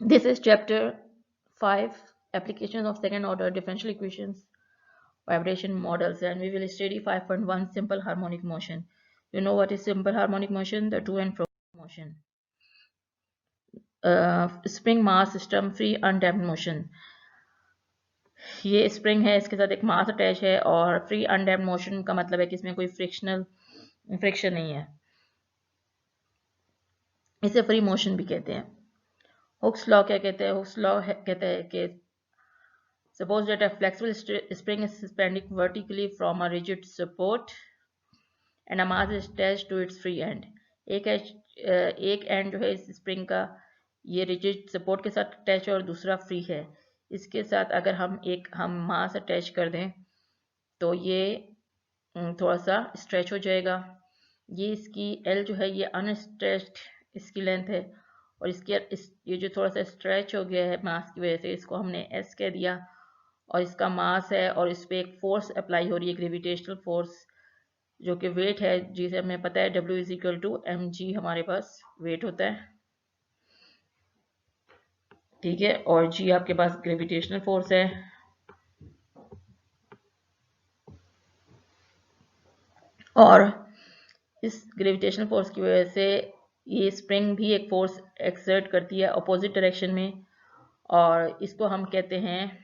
This is chapter 5, applications of second order differential equations, vibration models, and we will study 5.1 simple harmonic motion. You know what is simple harmonic motion? The to and fro motion. Spring mass system free undamped motion. ये spring है, इसके साथ एक मास attach है, और free undamped motion का मतलब है कि इसमें कोई फ्रिक्शन नहीं है, इसे फ्री मोशन भी कहते हैं। हुक्स लॉ क्या कहते हैं? हुक्स लॉ कहते हैं कि suppose that a flexible spring is suspended vertically from a rigid support and a mass is attached to its free end. एक एंड जो है इस स्प्रिंग का ये रिजिड सपोर्ट के साथ अटैच है और दूसरा फ्री है। इसके साथ अगर हम मास अटैच कर दें तो ये थोड़ा सा स्ट्रेच हो जाएगा। ये इसकी एल जो है ये अनस्ट्रेच्ड इसकी लेंथ है, और ये जो थोड़ा सा स्ट्रेच हो गया है मास की वजह से, इसको हमने एस कह दिया, और इसका मास है, और इस पर एक फोर्स अप्लाई हो रही है, ग्रेविटेशनल फोर्स, जो कि वेट है, जिसे हमें पता है W is equal to mg हमारे पास वेट होता है, ठीक है, और g आपके पास ग्रेविटेशनल फोर्स है। और इस ग्रेविटेशनल फोर्स की वजह से ये स्प्रिंग भी एक फोर्स एक्सर्ट करती है अपोजिट डायरेक्शन में, और इसको हम कहते हैं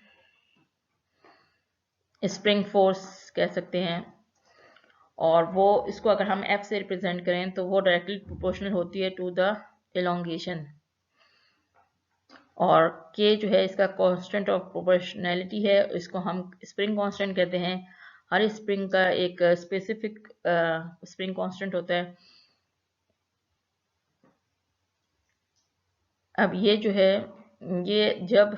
स्प्रिंग फोर्स कह सकते हैं। और वो इसको अगर हम F से रिप्रेजेंट करें तो वो डायरेक्टली प्रोपोर्शनल होती है टू द एलोंगेशन, और K जो है इसका कांस्टेंट ऑफ प्रोपोर्शनैलिटी है, इसको हम स्प्रिंग कांस्टेंट कहते हैं। हर स्प्रिंग का एक स्पेसिफिक स्प्रिंग कांस्टेंट होता है। अब ये जो है, ये जब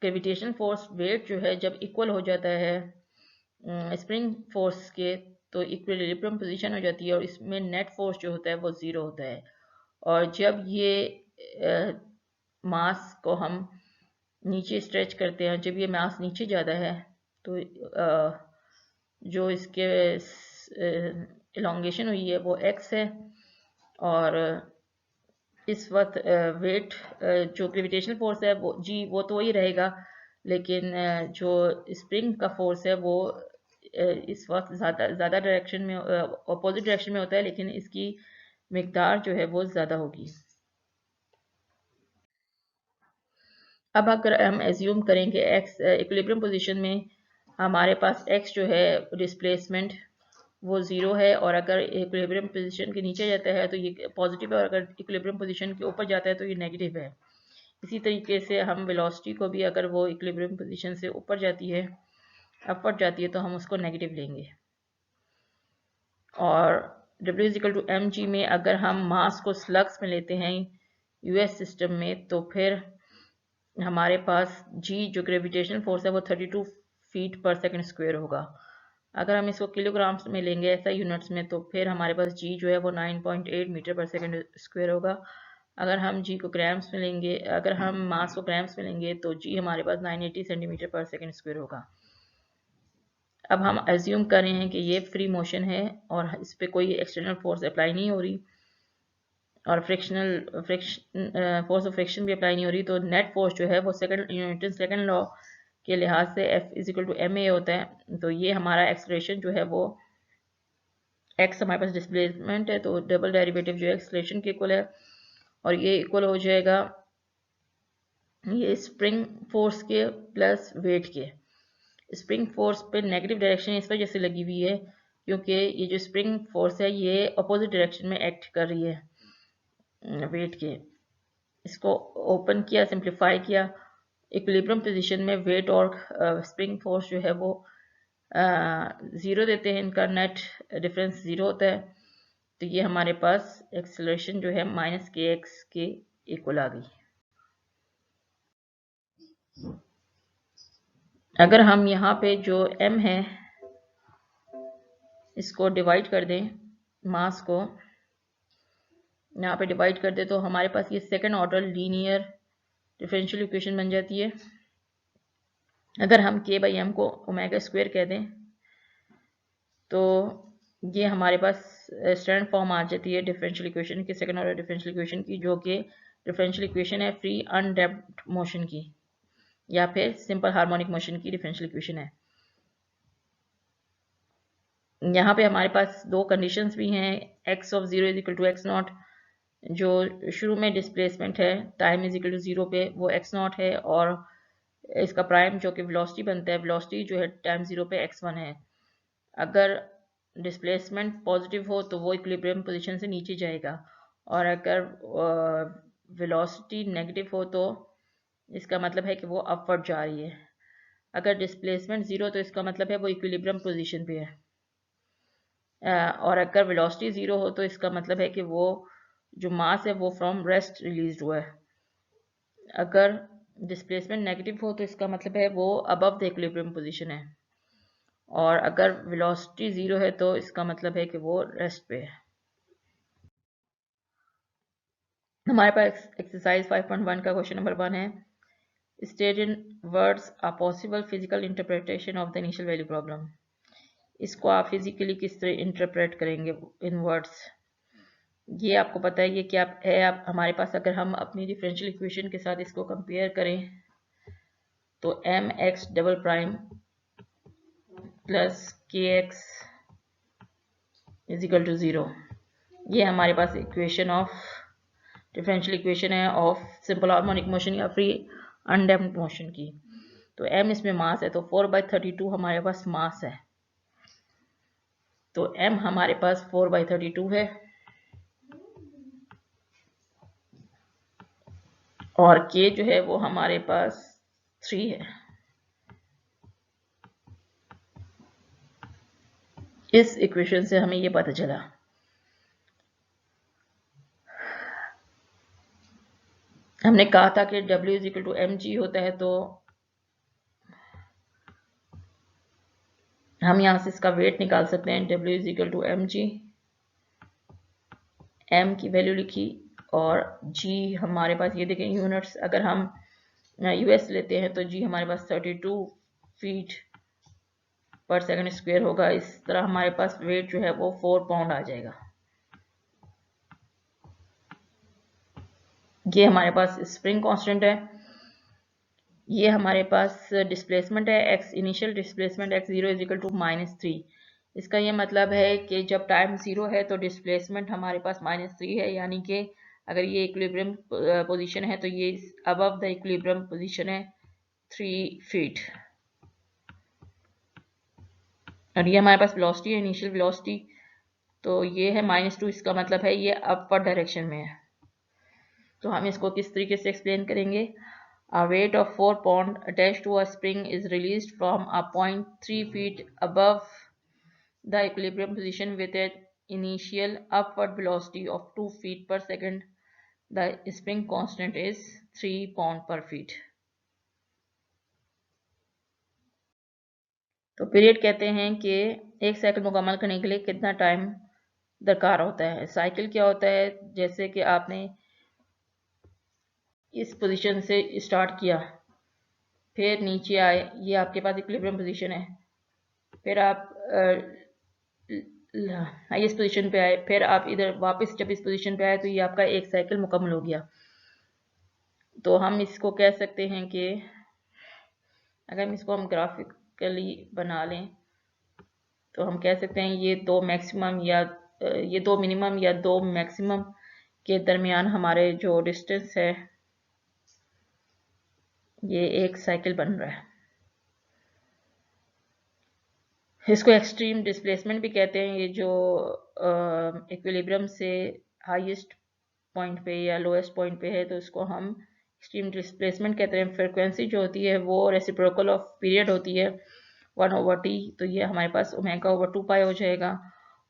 ग्रेविटेशन फोर्स वेट जो है जब इक्वल हो जाता है स्प्रिंग फोर्स के, तो इक्विलिब्रियम पोजीशन हो जाती है, और इसमें नेट फोर्स जो होता है वो ज़ीरो होता है। और जब ये मास को हम नीचे स्ट्रेच करते हैं, जब ये मास नीचे जाता है तो जो इसके एलोंगेशन हुई है वो x है, और इस वक्त वेट जो ग्रेविटेशनल फोर्स है वो g वो तो वही रहेगा, लेकिन जो स्प्रिंग का फोर्स है वो इस वक्त ज़्यादा डायरेक्शन में अपोजिट डायरेक्शन में होता है, लेकिन इसकी मिकदार जो है वो ज़्यादा होगी। अब अगर हम एज्यूम करें कि x इक्विलिब्रियम पोजीशन में हमारे पास x जो है डिस्प्लेसमेंट वो ज़ीरो है, और अगर इक्विलिब्रियम पोजीशन के नीचे जाता है तो ये पॉजिटिव है, और अगर इक्विलिब्रियम पोजीशन के ऊपर जाता है तो ये नेगेटिव है। इसी तरीके से हम वेलोसिटी को भी, अगर वो इक्विलिब्रियम पोजीशन से ऊपर जाती है, अपवर्ड जाती है, तो हम उसको नेगेटिव लेंगे। और W is equal to mg में अगर हम मास को स्लग्स में लेते हैं US सिस्टम में, तो फिर हमारे पास g जो ग्रेविटेशनल फोर्स है वो 32 फीट पर सेकंड स्क्वायर होगा। अगर हम इसको किलोग्राम्स में लेंगे ऐसा यूनिट्स में, तो फिर हमारे पास g जो है वो 9.8 मीटर पर सेकंड स्क्वायर होगा। अगर हम g को ग्राम्स में लेंगे, अगर हम मास को ग्राम्स में लेंगे, तो g हमारे पास 980 सेंटीमीटर पर सेकंड स्क्वायर होगा। अब हम एज्यूम कर रहे हैं कि ये फ्री मोशन है और इस पर कोई एक्सटर्नल फोर्स अप्लाई नहीं हो रही, और फोर्स ऑफ फ्रिक्शन भी अप्लाई नहीं हो रही, तो नेट फोर्स जो है वो न्यूटन सेकंड लॉ के लिहाज से F is equal to ma होता है। तो ये हमारा एक्सलेशन जो है वो x हमारे पास डिस्प्लेसमेंट है, तो डबल डेरिवेटिव जो है एक्सलेशन के इक्वल है, और ये इक्वल हो जाएगा ये स्प्रिंग फोर्स के प्लस वेट के। स्प्रिंग फोर्स पे नेगेटिव डायरेक्शन इस वजह से लगी हुई है क्योंकि ये जो स्प्रिंग फोर्स है ये अपोजिट डायरेक्शन में एक्ट कर रही है वेट के। इसको ओपन किया, सिंप्लीफाई किया, इक्विलिब्रियम पोजीशन में वेट और स्प्रिंग फोर्स जो है वो ज़ीरो देते हैं, इनका नेट डिफरेंस ज़ीरो होता है, तो ये हमारे पास एक्सेलरेशन जो है माइनस kx के इक्वल आ गई। अगर हम यहाँ पे जो m है इसको डिवाइड कर दें, मास को यहाँ पे डिवाइड कर दें, तो हमारे पास ये second order linear differential equation बन जाती है। अगर हम k बाई एम को ओमेगा स्क्वायर कह दें तो ये हमारे पास स्टैंडर्ड फॉर्म आ जाती है डिफरेंशियल इक्वेशन की, सेकंड ऑर्डर डिफरेंशियल इक्वेशन की, जो कि डिफरेंशियल इक्वेशन है फ्री अनडेम्प्ड मोशन की, या फिर सिंपल हार्मोनिक मोशन की डिफरेंशियल इक्वेशन है। यहाँ पे हमारे पास दो कंडीशंस भी हैं, x of 0 is equal to x naught, जो शुरू में डिस्प्लेसमेंट है टाइम इज इक्वल टू 0 पे वो x नॉट है, और इसका प्राइम जो कि वेलोसिटी बनता है, वेलोसिटी जो है टाइम 0 पे x1 है। अगर डिस्प्लेसमेंट पॉजिटिव हो तो वो इक्विलिब्रियम पोजीशन से नीचे जाएगा, और अगर वेलोसिटी नेगेटिव हो तो इसका मतलब है कि वो अपवर्ड जा रही है। अगर डिस्प्लेसमेंट 0 तो इसका मतलब है वो इक्विलिब्रियम पोजीशन पे है, और अगर वेलोसिटी 0 हो तो इसका मतलब है कि वो जो मास है वो फ्रॉम रेस्ट रिलीज हुआ है। अगर डिस्प्लेसमेंट नेगेटिव हो तो इसका मतलब है वो अबव द इक्विलिब्रियम पोजीशन है, और अगर वेलोसिटी 0 है तो इसका मतलब है कि वो रेस्ट पे है। हमारे पास एक्सरसाइज 5.1 का क्वेश्चन नंबर 1 है, state in words a possible physical interpretation of the initial value problem. इसको आप फिजिकली किस तरह इंटरप्रेट करेंगे इन वर्ड्स, ये आपको पता है ये क्या है। आप हमारे पास अगर हम अपनी डिफरेंशियल इक्वेशन के साथ इसको कंपेयर करें तो m x double prime plus के एक्स इज इक्वल टू 0, ये हमारे पास इक्वेशन ऑफ डिफरेंशियल इक्वेशन है ऑफ सिंपल हार्मोनिक मोशन या फ्री अनडैम्प्ड मोशन की। तो m इसमें मास है, तो 4/32 हमारे पास मास है, तो m हमारे पास 4/32 है, और k जो है वो हमारे पास 3 है। इस इक्वेशन से हमें ये पता चला। हमने कहा था कि W is equal to mg होता है, तो हम यहाँ से इसका वेट निकाल सकते हैं। W is equal to mg, m की वैल्यू लिखी, और g हमारे पास ये देखें यूनिट्स, अगर हम यूएस लेते हैं तो g हमारे पास 32 फीट पर सेकंड स्क्वायर होगा। इस तरह हमारे पास वेट जो है वो 4 पाउंड आ जाएगा। ये हमारे पास स्प्रिंग कांस्टेंट है, ये हमारे पास डिस्प्लेसमेंट है x, initial displacement x0 is equal to -3। इसका ये मतलब है कि जब टाइम 0 है तो डिस्प्लेसमेंट हमारे पास -3 है, यानी कि अगर ये इक्विलिब्रियम पोजीशन है तो ये अबव द इक्विलिब्रियम पोजीशन है 3 फीट। और ये हमारे पास वेलोसिटी है, इनिशियल वेलोसिटी, तो ये है -2, इसका मतलब है ये अपवर्ड डायरेक्शन में है। तो हम इसको किस तरीके से एक्सप्लेन करेंगे। A weight of 4 pound attached to a spring is released from a point 3 feet above the equilibrium position with an initial upward velocity of 2 feet per second. The spring constant is 3 pound per feet. तो period कहते हैं कि एक cycle मुकम्मल करने के लिए कितना टाइम दरकार होता है। साइकिल क्या होता है, जैसे कि आपने इस पोजीशन से स्टार्ट किया, फिर नीचे आए, ये आपके पास इक्विलिब्रियम पोजीशन है, फिर आप हाईएस्ट पोजीशन पे आए, फिर आप इधर वापस जब इस पोजीशन पे आए तो ये आपका एक साइकिल मुकम्मल हो गया। तो हम इसको कह सकते हैं कि अगर हम इसको ग्राफिकली बना लें तो हम कह सकते हैं ये दो मैक्सिमम या ये दो मिनिमम या दो मैक्सिमम के दरमियान हमारे जो डिस्टेंस है ये एक साइकिल बन रहा है। इसको एक्सट्रीम डिस्प्लेसमेंट भी कहते हैं, ये जो इक्विलिब्रियम से हाईएस्ट पॉइंट पे या लोएस्ट पॉइंट पे है तो इसको हम एक्सट्रीम डिस्प्लेसमेंट कहते हैं। फ्रीक्वेंसी जो होती है वो रेसिप्रोकल ऑफ पीरियड होती है 1/t, तो ये हमारे पास ω/2π हो जाएगा।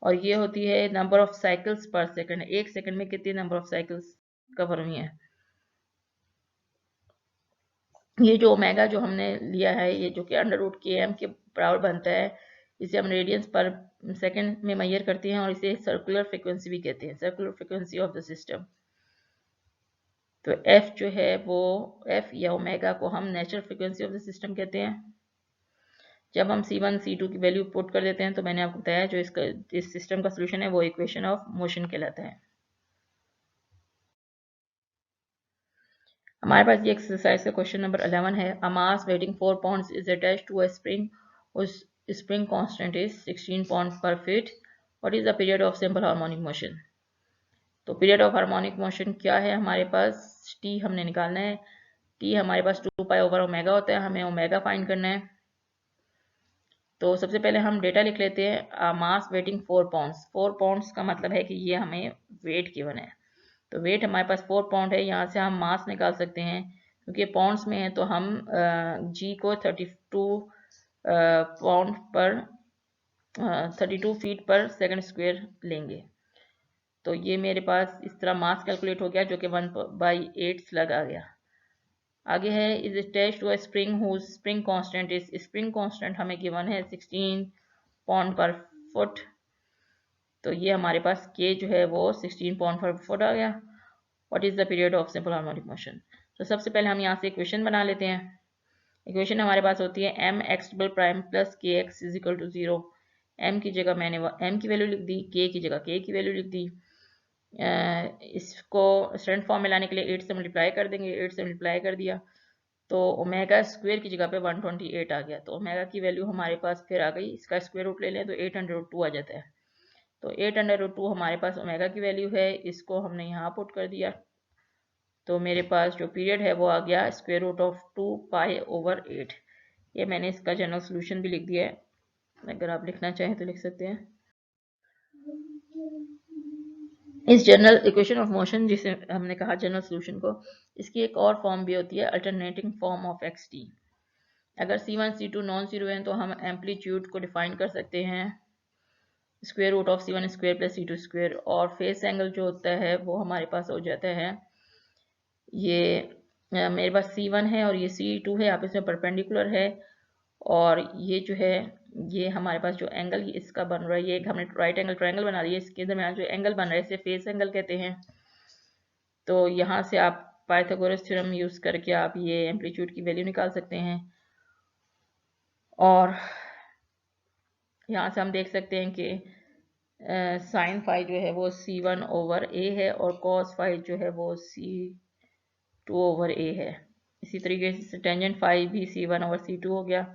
और ये होती है नंबर ऑफ साइकिल्स पर सेकंड, एक सेकंड में कितनी नंबर ऑफ साइकिल्स कवर हुई हैं। ये जो ओमेगा जो हमने लिया है ये जो कि √km के बराबर बनता है, इसे हम रेडियंस पर सेकंड में मेजर करते हैं, और इसे सर्कुलर फ्रीक्वेंसी भी कहते हैं, circular frequency of the system. तो f जो है वो f या ओमेगा को हम natural frequency of the system कहते हैं। जब हम C1 C2 की वैल्यू पुट कर देते हैं तो मैंने आपको बताया जो इसका इस सिस्टम का सोल्यूशन है वो इक्वेशन ऑफ मोशन कहलाता है। हमारे पास ये एक्सरसाइज का क्वेश्चन नंबर 11 है। A mass weighing 4 pounds is attached to a spring, उस spring constant is 16 pound per feet. What is the period of simple harmonic motion? तो पीरियड ऑफ हार्मोनिक मोशन क्या है हमारे पास? टी हमने निकालना है। टी हमारे पास 2 पाई ओवर ओमेगा होता है, हमें ओमेगा फाइंड करना है। तो सबसे पहले हम डेटा लिख लेते हैं। मास वेटिंग 4 पाउंड्स, 4 पाउंड्स का मतलब है कि ये हमें वेट गिवन है। तो वेट हमारे पास 4 पाउंड है, यहाँ से हम मास निकाल सकते हैं क्योंकि पाउंड्स में है, तो हम जी को 32 पाउंड पर 32 फीट पर सेकंड स्क्वायर लेंगे। तो ये मेरे पास इस तरह मास कैलकुलेट हो गया, जो कि 1/8 स्लग आ गया। आगे है is attached to a spring whose spring constant is, spring constant हमें गिवन है 16 पाउंड पर फुट। तो ये हमारे पास के जो है वो 16 पाउंड पर फुट आ गया। What is the period of simple harmonic motion? तो सबसे पहले हम यहाँ से इक्वेशन बना लेते हैं। इक्वेशन हमारे पास होती है M x double prime plus के x is equal to 0। M की जगह मैंने एम की वैल्यू लिख दी, के की जगह के की वैल्यू लिख दी। इसको स्टैंडर्ड फॉर्म में लाने के लिए 8 से मल्टीप्लाई कर देंगे, 8 से मल्टीप्लाई कर दिया तो ओमेगा स्क्वायर की जगह पे 128 आ गया। तो ओमेगा की वैल्यू हमारे पास फिर आ गई, इसका स्क्वायर रूट ले लें तो 8√2 आ जाता है। तो 8√2 हमारे पास ओमेगा की वैल्यू है, इसको हमने यहाँ पुट कर दिया। तो मेरे पास जो पीरियड है वो आ गया square root of 2 pi over 8। ये मैंने इसका जनरल सोल्यूशन भी लिख दिया है, अगर आप लिखना चाहें तो लिख सकते हैं। इस जनरल इक्वेशन ऑफ मोशन, जिसे हमने कहा जनरल सोल्यूशन को, इसकी एक और फॉर्म भी होती है alternating form of x T. अगर C1 C2 नॉन जीरो है तो हम एम्पलीट्यूड को डिफाइन कर सकते हैं square root of C1 square plus C2 square, और फेस एंगल जो होता है वो हमारे पास हो जाता है ये मेरे पास C1 है और ये C2 है, आपस में परपेंडिकुलर है। और ये जो है ये हमारे पास जो एंगल इसका बन रहा है, ये हमने राइट एंगल ट्रायंगल बना दिया, इसके दरमियान जो एंगल बन रहा है इसे फेस एंगल कहते हैं। तो यहाँ से आप पाइथागोरस थ्योरम यूज करके आप ये एम्पलीट्यूड की वैल्यू निकाल सकते हैं। और यहाँ से हम देख सकते हैं कि साइन फाई जो है वो C1 ओवर ए है और कॉस फाई जो है वो C2 ओवर ए है। इसी तरीके से टेंजेंट फाई भी C1 ओवर C2 हो गया।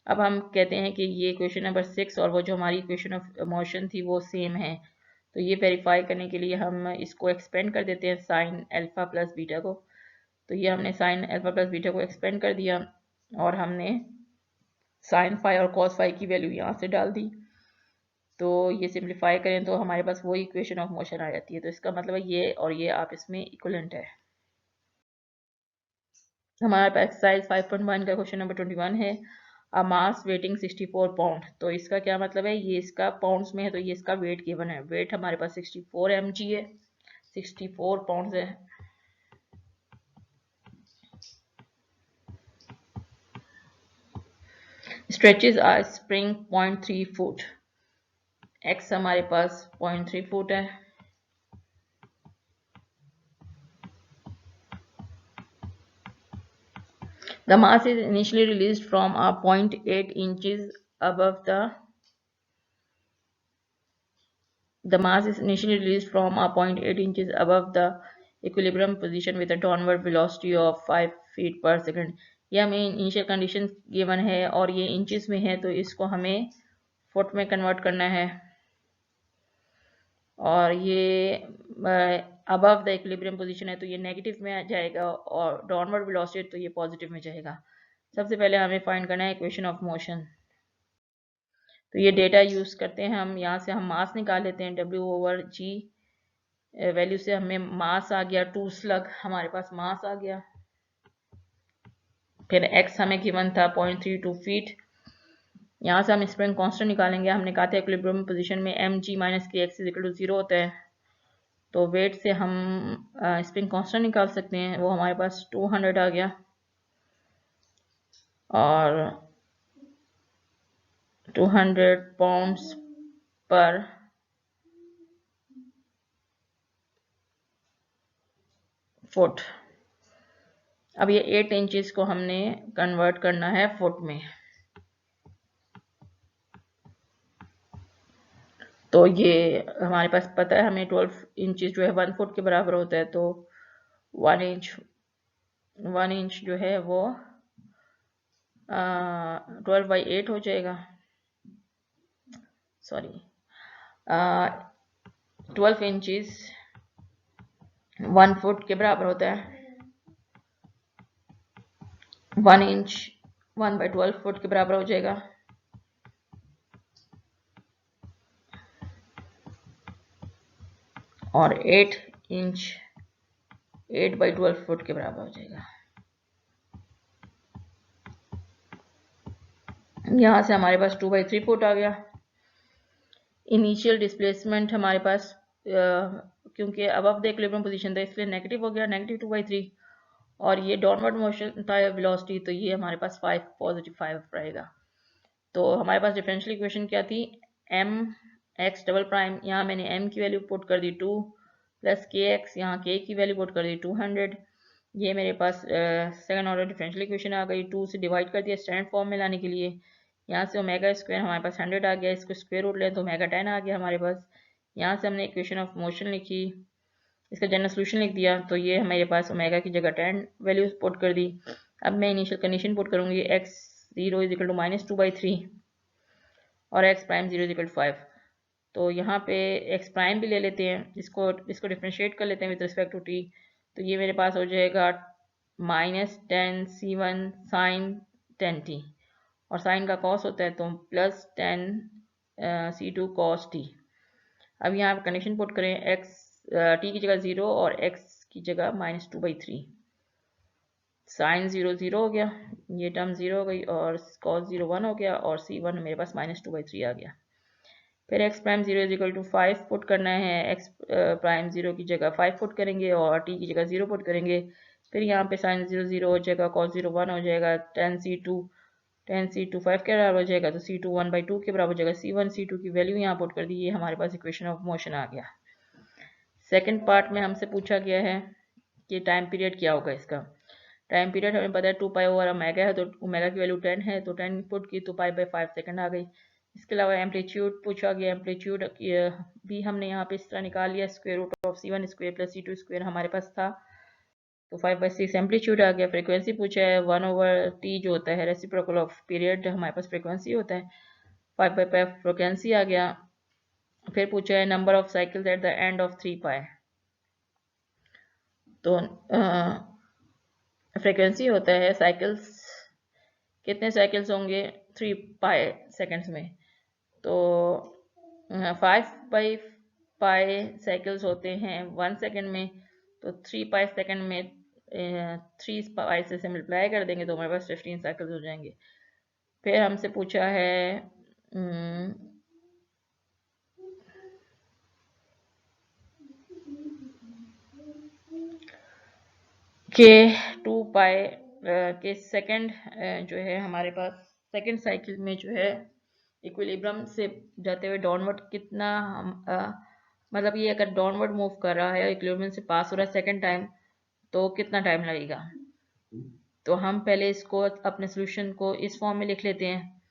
अब हम कहते हैं कि ये क्वेश्चन नंबर 6 और वो जो हमारी इक्वेशन ऑफ मोशन थी वो सेम है। तो ये वेरीफाई करने के लिए हम इसको एक्सपेंड कर देते हैं साइन अल्फा प्लस बीटा को। तो ये हमने साइन अल्फा प्लस बीटा को एक्सपेंड कर दिया और हमने साइन फाई और कॉस फाई की वैल्यू यहाँ से डाल दी। तो ये सिंप्लीफाई करें तो हमारे पास वही इक्वेशन ऑफ मोशन आ जाती है। तो इसका मतलब है ये और ये आप इसमें इक्विवेलेंट है। हमारे पास एक्सरसाइज 5.1 का क्वेश्चन नंबर 21 है। A mass waiting 64 pound. तो इसका क्या मतलब है, ये इसका पाउंड्स में है तो ये इसका वेट गिवन है। वेट हमारे पास 64 mg है, 64 पाउंड्स है। Stretches are spring 0.3 foot. X हमारे पास 0.3 फुट है। The mass is initially released from a 0.8 inches above the mass is initially released from a 0.8 inches above the equilibrium position with a downward velocity of 5 feet per second। ये हमें initial condition given है और ये inches में है, तो इसको हमें फुट में कन्वर्ट करना है। और ये अबव द इक्विलिब्रियम पोजीशन है तो ये नेगेटिव में आ जाएगा और डाउनवर्ड वेलोसिटी तो ये पॉजिटिव में जाएगा। सबसे पहले हमें फाइंड करना है इक्वेशन ऑफ मोशन। तो ये डेटा यूज करते हैं हम, यहाँ से हम मास निकाल लेते हैं W ओवर G वैल्यू से हमें मास आ गया 2 स्लग, हमारे पास मास आ गया। फिर x हमें गिवन था 0.32 फीट। यहाँ से हम स्प्रिंग कांस्टेंट निकालेंगे। हमने कहा था इक्विलिब्रियम पोजीशन में mg माइनस के एक्स इज इक्वल टू 0 होता है। तो वेट से हम स्प्रिंग कांस्टेंट निकाल सकते हैं, वो हमारे पास 200 आ गया। और 200 पाउंड्स पर फुट। अब ये 8 इंचेस को हमने कन्वर्ट करना है फुट में। तो ये हमारे पास पता है हमें 12 इंचेस जो है 1 फुट के बराबर होता है। तो 1 इंच 1 इंच जो है वो 12/8 हो जाएगा, सॉरी 12 इंचज 1 फुट के बराबर होता है। 1 इंच 1/12 फुट के बराबर हो जाएगा। और 8 इंच 8/12 फुट के बराबर हो जाएगा। यहाँ से हमारे पास 2/3 फुट आ गया। इनिशियल डिस्प्लेसमेंट हमारे पास क्योंकि अब द इक्विलिब्रियम पोजीशन था इसलिए नेगेटिव हो गया, नेगेटिव 2/3। और ये डाउनवर्ड मोशन था वेलोसिटी, तो ये हमारे पास 5 पॉजिटिव 5 रहेगा। तो हमारे पास डिफरेंशियल इक्वेशन क्या थी, एम एक्स डबल प्राइम, यहाँ मैंने m की वैल्यू पुट कर दी 2 प्लस के एक्स, यहाँ k की वैल्यू पुट कर दी 200। ये मेरे पास सेकंड ऑर्डर डिफरेंशियल इक्वेशन आ गई। 2 से डिवाइड कर दिया स्टैंडर्ड फॉर्म में लाने के लिए। यहाँ से ओमेगा स्क्वायर हमारे पास 100 आ गया, इसको स्क्वायर रूट लें तो ओमेगा 10 आ गया हमारे पास। यहाँ से हमने इक्वेशन ऑफ मोशन लिखी, इसका जनरल सोल्यूशन लिख दिया, तो ये हमारे पास ओमेगा की जगह 10 वैल्यूज पुट कर दी। अब मैं इनिशियल कंडीशन पुट करूंगी, एक्स 0 इज इक्वल टू -2/3 और x prime 0 is equal to 5। तो यहाँ पे एक्स प्राइम भी ले लेते हैं, इसको डिफ्रेंशिएट कर लेते हैं विद रिस्पेक्ट टू टी। तो ये मेरे पास हो जाएगा -10c1 साइन 10t, और साइन का कॉस होता है तो +10c2 cos t। अब यहाँ पर कनेक्शन पुट करें, x t की जगह 0 और x की जगह -2/3। साइन 0 0 हो गया, ये टर्म 0 हो गई, और cos 0 1 हो गया, और c1 मेरे पास -2/3 आ गया। फिर x prime 0 is equal to 5 put करना है, x प्राइम 0 की जगह 5 पुट करेंगे और t की जगह 0 पुट करेंगे। फिर यहाँ पे साइन 0 0 हो जाएगा, cos 0 1 हो जाएगा, 10c2 5 के बराबर हो जाएगा, तो c2 1/2 के बराबर हो जाएगा। c1 c2 की वैल्यू यहाँ पुट कर दी, ये हमारे पास इक्वेशन ऑफ मोशन आ गया। सेकंड पार्ट में हमसे पूछा गया है कि टाइम पीरियड क्या होगा इसका। टाइम पीरियड हमें पता है 2 पाई ओमेगा है, तो ओमेगा की वैल्यू 10 है, तो 10 पुट की तो π/5 सेकंड आ गई। इसके अलावा एम्पलीट्यूड पूछा गया, एम्पलीट्यूड भी हमने यहाँ पे इस तरह निकाल लिया, square root of c1 square plus c2 square हमारे पास था, तो 5/6 एम्पलीट्यूड आ गया। फ्रीक्वेंसी पूछा है 1/t जो होता है रेसिप्रोकल ऑफ पीरियड, हमारे पास फ्रीक्वेंसी होता है, 5/5 फ्रीक्वेंसी आ गया। फिर पूछा है number of cycles at the end of 3 पाई, तो फ्रीक्वेंसी होता है साइकिल्स, कितने साइकिल्स होंगे 3 पाई सेकंड्स में, तो 5/पाई साइकिल्स होते हैं 1 सेकंड में, तो 3 पाई सेकंड में 3 पाई से मल्टीप्लाई कर देंगे तो हमारे पास 15 साइकिल्स हो जाएंगे। फिर हमसे पूछा है कि 2 पाई के सेकंड जो है हमारे पास सेकंड साइकिल में जो है इक्विलिब्रियम से जाते हुए डाउनवर्ड कितना मतलब ये अगर डाउनवर्ड मूव कर रहा है इक्विलिब्रियम से पास हो रहा है सेकंड टाइम, तो कितना टाइम लगेगा। तो हम पहले इसको अपने सोल्यूशन को इस फॉर्म में लिख लेते हैं।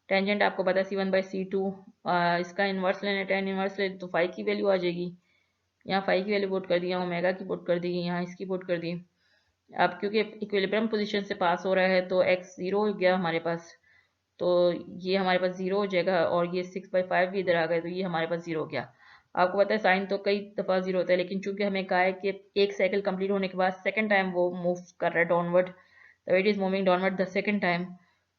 टेंजेंट आपको पता है c1/c2, इसका इन्वर्स लेना, tan इन्वर्स ले तो 5 की वैल्यू आ जाएगी। यहाँ 5 की वैल्यू पुट कर दी, यहाँ ओमेगा की पुट कर दी, यहाँ इसकी पुट कर दी। अब क्योंकि इक्विलिब्रियम पोजीशन से पास हो रहा है तो x 0 हो गया हमारे पास, तो ये हमारे पास 0 हो जाएगा, और ये 6/5 भी इधर आ गए, तो ये हमारे पास 0 हो गया। आपको पता है साइन तो कई दफ़ा 0 होता है, लेकिन चूंकि हमें कहा है कि एक साइकिल कंप्लीट होने के बाद सेकंड टाइम वो मूव कर रहा है डाउनवर्ड, तो it is moving downward the second time,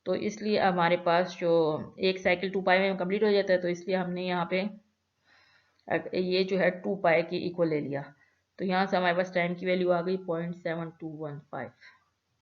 तो इसलिए हमारे पास जो एक साइकिल 2 पाई में कंप्लीट हो जाता है, तो इसलिए हमने यहाँ पे ये जो है 2 पाई की इक्वल ले लिया। तो यहाँ से हमारे पास टाइम की वैल्यू आ गई 0.7215।